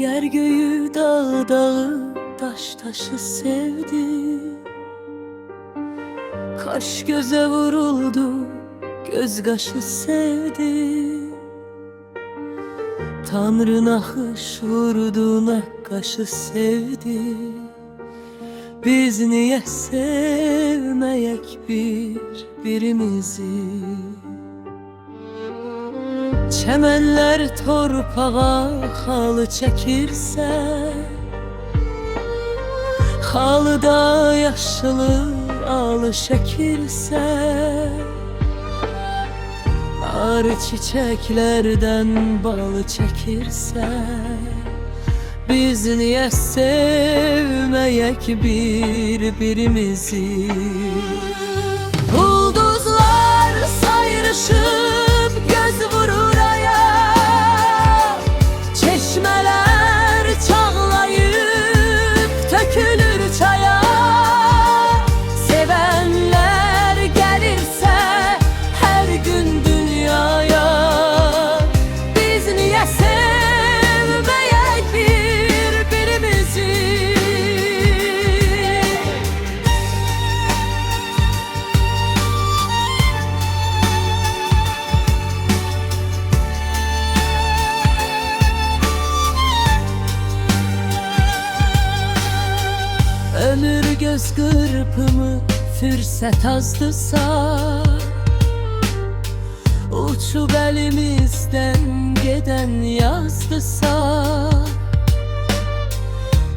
Yer göğü dağ dağı taş taşı sevdi. Kaş göze vuruldu, göz qaşı sevdi. Tanrı naxış vurdu, nakkaşı sevdi. Biz niye sevmeyek birbirimizi? Çemenler torpağa halı çekirse, halıda yaşlı alı şekilse, arı çiçeklerden balı çekirse, biz niye sevmeyek birbirimizi? Ulduzlar sayrışıp göz vurur aya, çeşmeler çağlayıp tökülür çaya. Sevenler gelirse her gün dünyaya, biz niye sevmeyek birbirimizi? Ömür göz kırpımı fürsət azdısa, uçub elimizden geden yazdısa,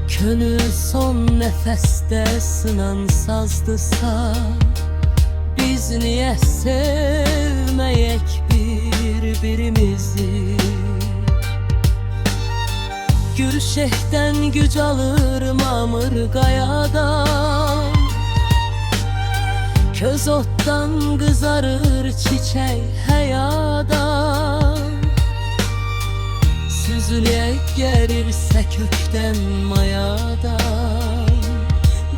könül son nefeste sınan sazdısa, biz niye sevmeyek birbirimizi? Gürşehten güc alır mamır qayadan, köz ottan kızarır çiçek həyadan. Süzülək gerirse kökten mayadan,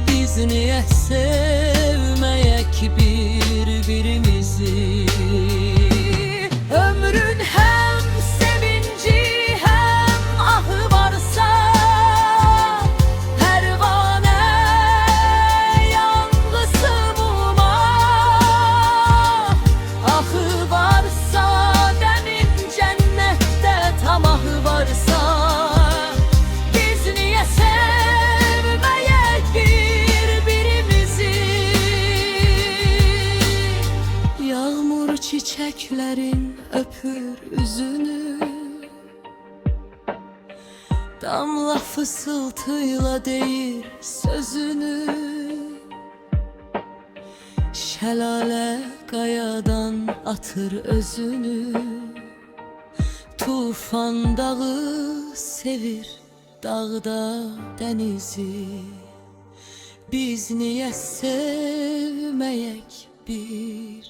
biz niye sevmeyek birbirimizi? Ömrün hem sevinci hem ahı varsa, pervane yangısı muma. Ahı varsa demin cennette tamahı varsa, biz niye sevmeyek birbirimizi? Yağmur çiçeklerin öpür üzünü, damla fısıltıyla deyir sözünü. Şelale qayadan atır özünü, tufan dağı sevir dağda denizi. Biz niye sevmeyek birbirimizi?